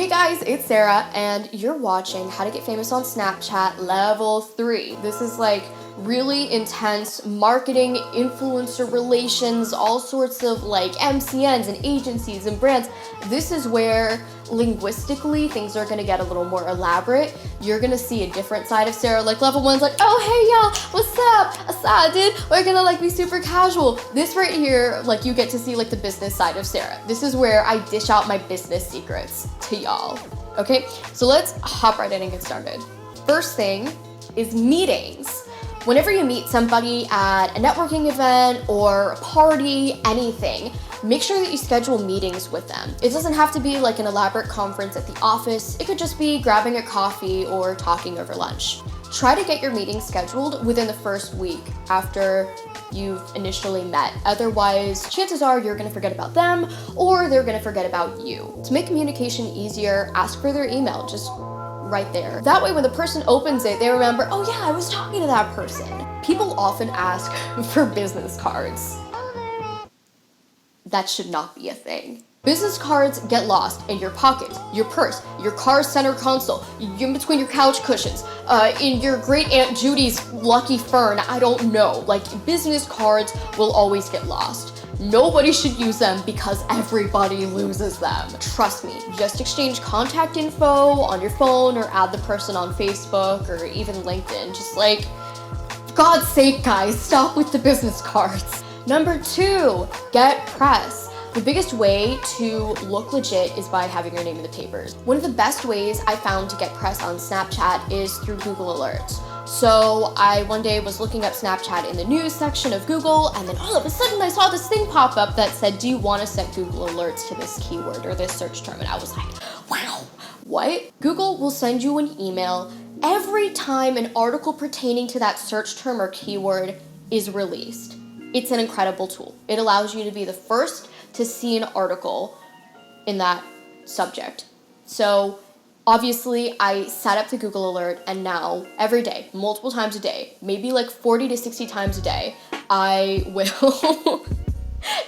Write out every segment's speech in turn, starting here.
Hey guys, it's Sarah, and you're watching How to Get Famous on Snapchat Level 3. This is like really intense marketing, influencer relations, all sorts of like MCNs and agencies and brands. This is where linguistically things are gonna get a little more elaborate. You're gonna see a different side of Sarah. Like level 1's like, oh hey y'all, what's up? Asa, dude? We're gonna like be super casual. This right here, like you get to see like the business side of Sarah. This is where I dish out my business secrets to y'all. Okay, so let's hop right in and get started. First thing is meetings. Whenever you meet somebody at a networking event or a party, anything, make sure that you schedule meetings with them. It doesn't have to be like an elaborate conference at the office. It could just be grabbing a coffee or talking over lunch. Try to get your meetings scheduled within the first week after you've initially met. Otherwise, chances are you're gonna forget about them or they're gonna forget about you. To make communication easier, ask for their email, just right there. That way when the person opens it, they remember, oh yeah, I was talking to that person. People often ask for business cards. That should not be a thing. Business cards get lost in your pocket, your purse, your car's center console, in between your couch cushions, in your great Aunt Judy's lucky fern, I don't know. Like, business cards will always get lost. Nobody should use them because everybody loses them. Trust me, just exchange contact info on your phone or add the person on Facebook or even LinkedIn. Just like, for God's sake, guys, stop with the business cards. Number 2, get press. The biggest way to look legit is by having your name in the papers. One of the best ways I found to get press on Snapchat is through Google Alerts. So I one day was looking up Snapchat in the news section of Google, and then all of a sudden I saw this thing pop up that said, do you want to set Google Alerts to this keyword or this search term? And I was like, wow, what? Google will send you an email every time an article pertaining to that search term or keyword is released. It's an incredible tool. It allows you to be the first to see an article in that subject. So obviously I set up the Google Alert, and now every day, multiple times a day, maybe like 40 to 60 times a day, I will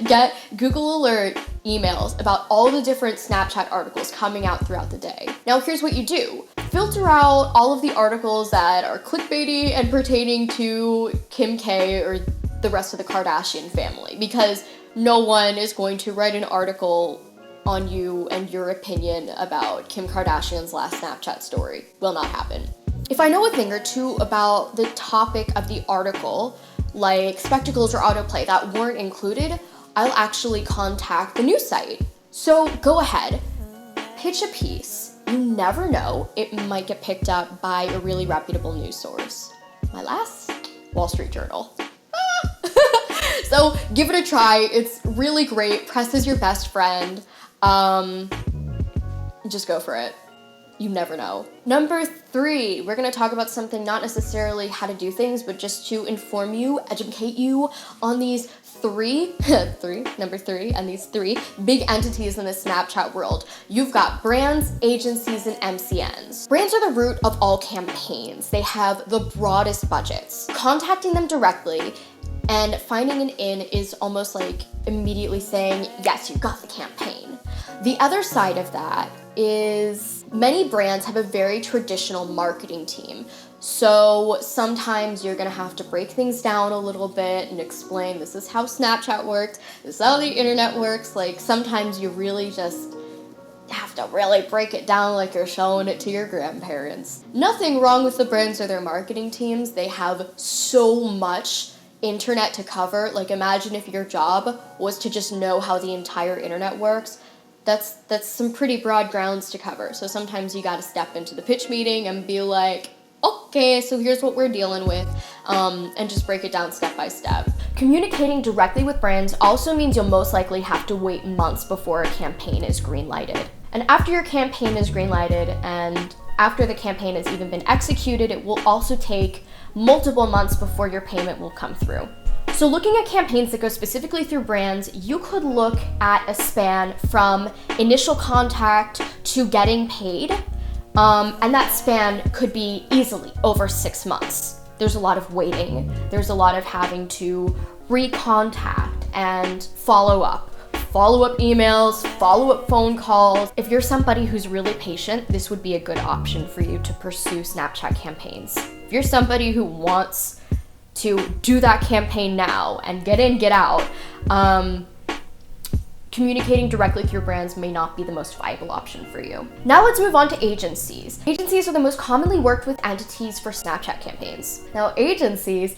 get Google Alert emails about all the different Snapchat articles coming out throughout the day. Now here's what you do. Filter out all of the articles that are clickbaity and pertaining to Kim K or the rest of the Kardashian family, because no one is going to write an article on you and your opinion about Kim Kardashian's last Snapchat story. Will not happen. If I know a thing or two about the topic of the article, like spectacles or autoplay that weren't included, I'll actually contact the news site. So go ahead, pitch a piece. You never know, it might get picked up by a really reputable news source. My last, Wall Street Journal. So give it a try. It's really great. Press is your best friend. Just go for it. You never know. Number 3, we're gonna talk about something not necessarily how to do things, but just to inform you, educate you on these number 3, and these 3 big entities in the Snapchat world. You've got brands, agencies, and MCNs. Brands are the root of all campaigns. They have the broadest budgets. Contacting them directly and finding an in is almost like immediately saying, yes, you got the campaign. The other side of that is many brands have a very traditional marketing team. So sometimes you're gonna have to break things down a little bit and explain, this is how Snapchat works, this is how the internet works. Like sometimes you really just have to really break it down like you're showing it to your grandparents. Nothing wrong with the brands or their marketing teams. They have so much internet to cover. Like imagine if your job was to just know how the entire internet works. That's some pretty broad grounds to cover. So sometimes you gotta step into the pitch meeting and be like, okay, so here's what we're dealing with, and just break it down step by step. Communicating directly with brands also means you'll most likely have to wait months before a campaign is green-lighted. And after your campaign is green-lighted and after the campaign has even been executed, it will also take multiple months before your payment will come through. So looking at campaigns that go specifically through brands, you could look at a span from initial contact to getting paid, and that span could be easily over 6 months. There's a lot of waiting. There's a lot of having to recontact and follow up, follow-up emails, follow-up phone calls. If you're somebody who's really patient, this would be a good option for you to pursue Snapchat campaigns. If you're somebody who wants to do that campaign now and get in, get out, communicating directly with your brands may not be the most viable option for you. Now let's move on to agencies. Agencies are the most commonly worked with entities for Snapchat campaigns. Now agencies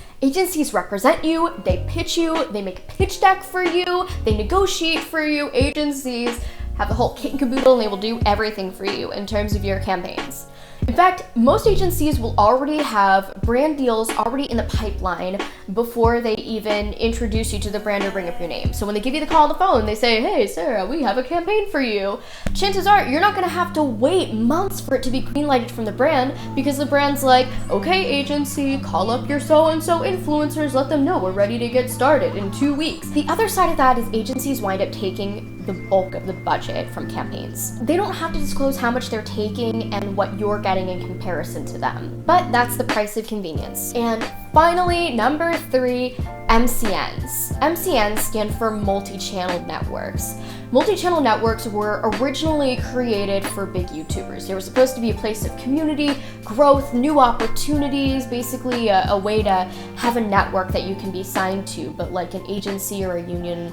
represent you, they pitch you, they make a pitch deck for you, they negotiate for you. Agencies have the whole kit and caboodle and they will do everything for you in terms of your campaigns. In fact, most agencies will already have brand deals already in the pipeline before they even introduce you to the brand or bring up your name. So when they give you the call on the phone, they say, hey, Sarah, we have a campaign for you. Chances are you're not gonna have to wait months for it to be green-lighted from the brand because the brand's like, okay, agency, call up your so-and-so influencers, let them know we're ready to get started in 2 weeks. The other side of that is agencies wind up taking the bulk of the budget from campaigns. They don't have to disclose how much they're taking and what you're getting in comparison to them, but that's the price of convenience. And finally, number 3, MCNs. MCNs stand for multi-channel networks. Multi-channel networks were originally created for big YouTubers. They were supposed to be a place of community, growth, new opportunities, basically a way to have a network that you can be signed to, but like an agency or a union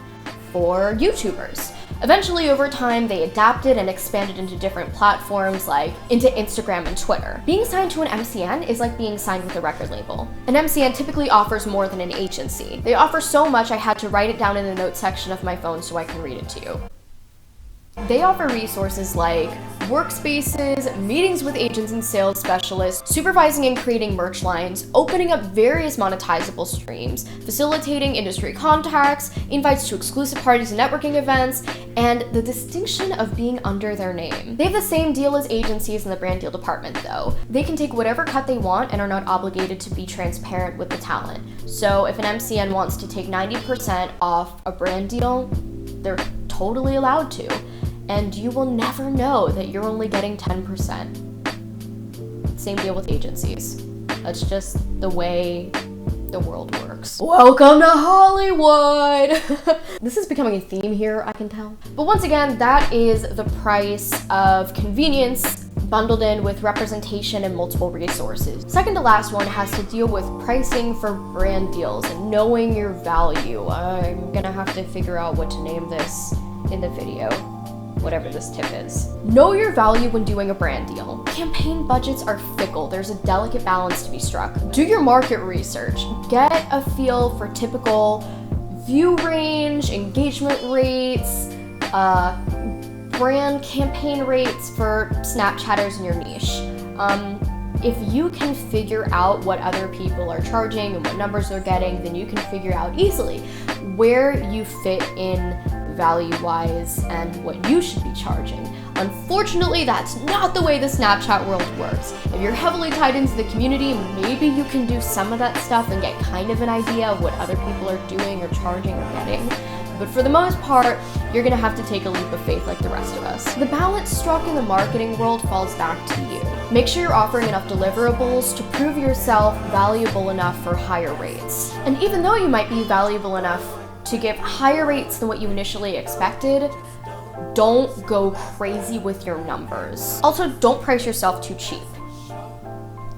for YouTubers. Eventually, over time, they adapted and expanded into different platforms like into Instagram and Twitter. Being signed to an MCN is like being signed with a record label. An MCN typically offers more than an agency. They offer so much I had to write it down in the notes section of my phone so I can read it to you. They offer resources like workspaces, meetings with agents and sales specialists, supervising and creating merch lines, opening up various monetizable streams, facilitating industry contacts, invites to exclusive parties and networking events, and the distinction of being under their name. They have the same deal as agencies in the brand deal department though. They can take whatever cut they want and are not obligated to be transparent with the talent. So if an MCN wants to take 90% off a brand deal, they're totally allowed to. And you will never know that you're only getting 10%. Same deal with agencies. That's just the way the world works. Welcome to Hollywood! This is becoming a theme here, I can tell. But once again, that is the price of convenience bundled in with representation and multiple resources. Second to last one has to deal with pricing for brand deals and knowing your value. I'm gonna have to figure out what to name this in the video. Whatever this tip is. Know your value when doing a brand deal. Campaign budgets are fickle. There's a delicate balance to be struck. Do your market research. Get a feel for typical view range, engagement rates, brand campaign rates for Snapchatters in your niche. If you can figure out what other people are charging and what numbers they're getting, then you can figure out easily where you fit in value-wise and what you should be charging. Unfortunately, that's not the way the Snapchat world works. If you're heavily tied into the community, maybe you can do some of that stuff and get kind of an idea of what other people are doing or charging or getting. But for the most part, you're gonna have to take a leap of faith like the rest of us. The balance struck in the marketing world falls back to you. Make sure you're offering enough deliverables to prove yourself valuable enough for higher rates. And even though you might be valuable enough to give higher rates than what you initially expected, don't go crazy with your numbers. Also, don't price yourself too cheap.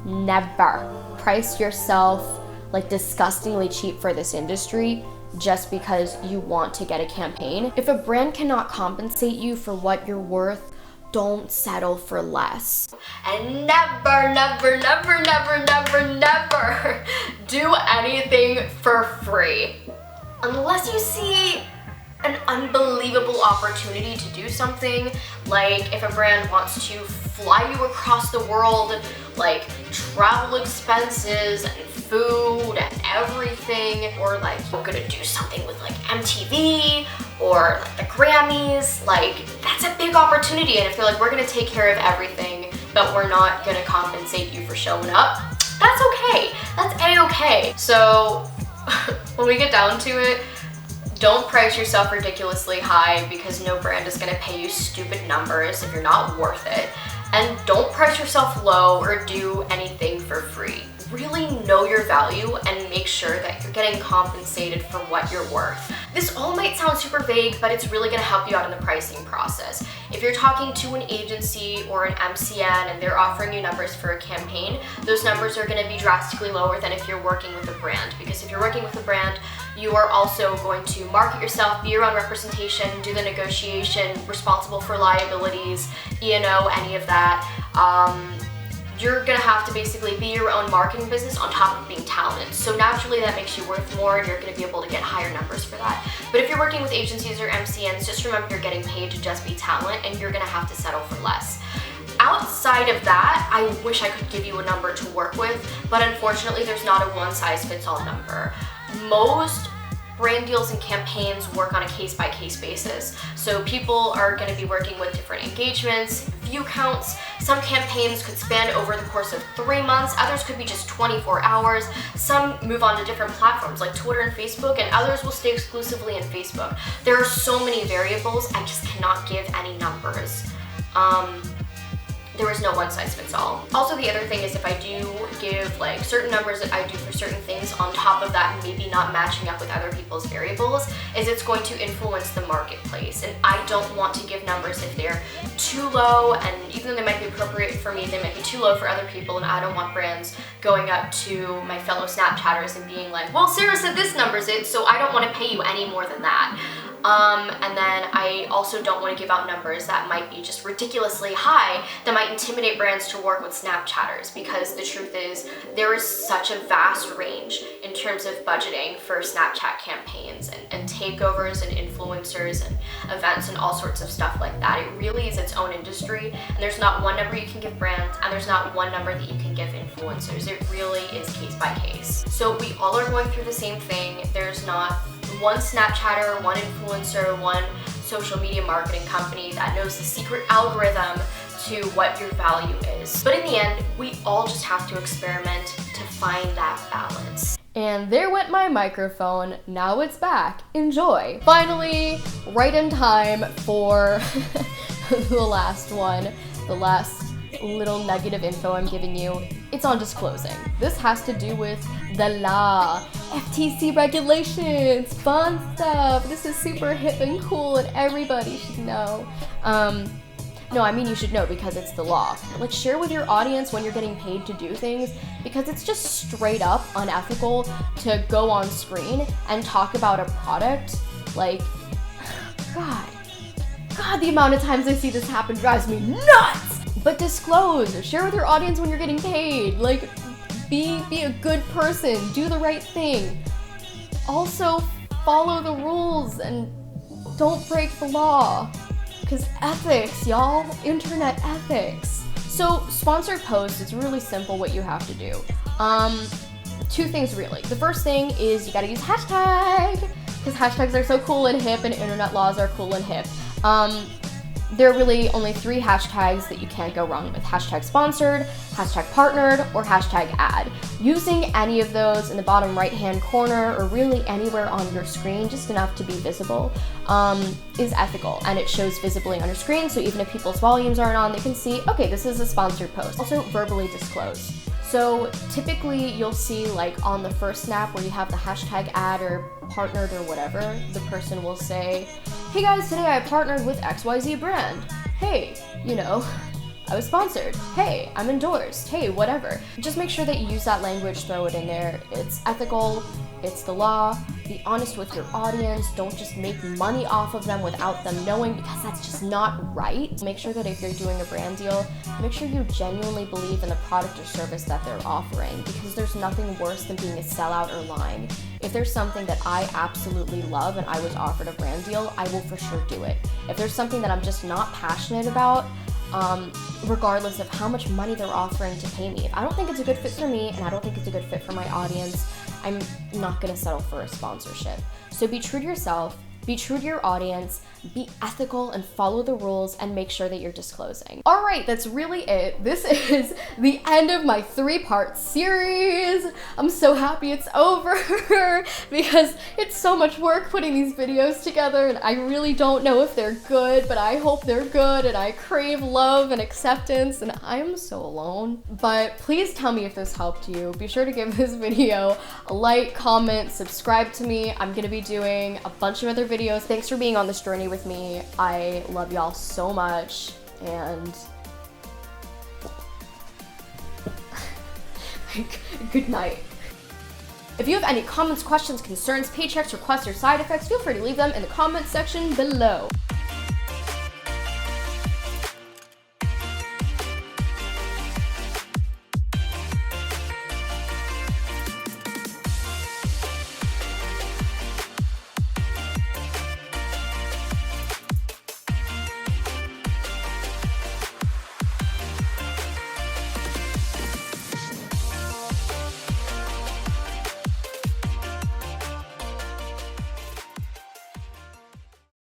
Never price yourself like disgustingly cheap for this industry just because you want to get a campaign. If a brand cannot compensate you for what you're worth, don't settle for less. And never, never, never, never, never, never do anything for free. Unless you see an unbelievable opportunity to do something, like if a brand wants to fly you across the world, like travel expenses and food and everything, or like you're gonna do something with like MTV or like the Grammys, like that's a big opportunity. And if they're like, we're gonna take care of everything, but we're not gonna compensate you for showing up, that's okay. That's a-okay. So when we get down to it, don't price yourself ridiculously high because no brand is gonna pay you stupid numbers if you're not worth it. And don't price yourself low or do anything for free. really know your value and make sure that you're getting compensated for what you're worth. This all might sound super vague, but it's really gonna help you out in the pricing process. If you're talking to an agency or an MCN and they're offering you numbers for a campaign, those numbers are gonna be drastically lower than if you're working with a brand. Because if you're working with a brand, you are also going to market yourself, be your own representation, do the negotiation, responsible for liabilities, E&O, any of that. You're gonna have to basically be your own marketing business on top of being talented. So naturally that makes you worth more and you're gonna be able to get higher numbers for that. But if you're working with agencies or MCNs, just remember you're getting paid to just be talent and you're gonna have to settle for less. Outside of that, I wish I could give you a number to work with, but unfortunately there's not a one-size-fits-all number. Most brand deals and campaigns work on a case-by-case basis. So people are going to be working with different engagements, view counts. Some campaigns could span over the course of 3 months, others could be just 24 hours. Some move on to different platforms like Twitter and Facebook, and others will stay exclusively in Facebook. There are so many variables, I just cannot give any numbers. There is no one size fits all. Also, the other thing is if I do give like certain numbers that I do for certain things on top of that maybe not matching up with other people's variables, is it's going to influence the marketplace. And I don't want to give numbers if they're too low, and even though they might be appropriate for me, they might be too low for other people, and I don't want brands going up to my fellow Snapchatters and being like, well, Sarah said this number's it, so I don't want to pay you any more than that. And then I also don't want to give out numbers that might be just ridiculously high that might intimidate brands to work with Snapchatters, because the truth is there is such a vast range in terms of budgeting for Snapchat campaigns and takeovers and influencers and events and all sorts of stuff like that. It really is its own industry, and there's not one number you can give brands and there's not one number that you can give influencers. It really is case by case. So we all are going through the same thing. There's not one Snapchatter, one influencer, one social media marketing company that knows the secret algorithm to what your value is. But in the end, we all just have to experiment to find that balance. And there went my microphone. Now it's back. Enjoy. Finally, right in time for the last one, the last little nugget of info I'm giving you. It's on disclosing. This has to do with the law, FTC regulations, fun stuff. This is super hip and cool and everybody should know. No, I mean you should know because it's the law. Like, share with your audience when you're getting paid to do things, because it's just straight up unethical to go on screen and talk about a product. Like, God, the amount of times I see this happen drives me nuts! But disclose, share with your audience when you're getting paid. Like, be a good person, do the right thing. Also, follow the rules and don't break the law. Because ethics, y'all, internet ethics. So, sponsored posts, it's really simple what you have to do. Two things really. The first thing is you gotta use hashtag, because hashtags are so cool and hip and internet laws are cool and hip. There are really only 3 hashtags that you can't go wrong with: hashtag sponsored, hashtag partnered, or hashtag ad. Using any of those in the bottom right-hand corner or really anywhere on your screen, just enough to be visible, is ethical, and it shows visibly on your screen, so even if people's volumes aren't on, they can see, okay, this is a sponsored post. Also, verbally disclose. So typically you'll see, like, on the first snap where you have the hashtag ad or partnered or whatever, the person will say, hey guys, today I partnered with XYZ brand. Hey, you know, I was sponsored. Hey, I'm endorsed. Hey, whatever. Just make sure that you use that language, throw it in there. It's ethical, it's the law. Be honest with your audience. Don't just make money off of them without them knowing, because that's just not right. Make sure that if you're doing a brand deal, make sure you genuinely believe in the product or service that they're offering, because there's nothing worse than being a sellout or lying. If there's something that I absolutely love and I was offered a brand deal, I will for sure do it. If there's something that I'm just not passionate about, regardless of how much money they're offering to pay me, if I don't think it's a good fit for me and I don't think it's a good fit for my audience, I'm not gonna settle for a sponsorship. So be true to yourself, be true to your audience, be ethical and follow the rules, and make sure that you're disclosing. All right, that's really it. This is the end of my 3-part series. I'm so happy it's over because it's so much work putting these videos together, and I really don't know if they're good, but I hope they're good, and I crave love and acceptance, and I'm so alone. But please tell me if this helped you. Be sure to give this video a like, comment, subscribe to me. I'm gonna be doing a bunch of other videos. Thanks for being on this journey with me. I love y'all so much, and good night. If you have any comments, questions, concerns, paychecks, requests, or side effects, feel free to leave them in the comments section below.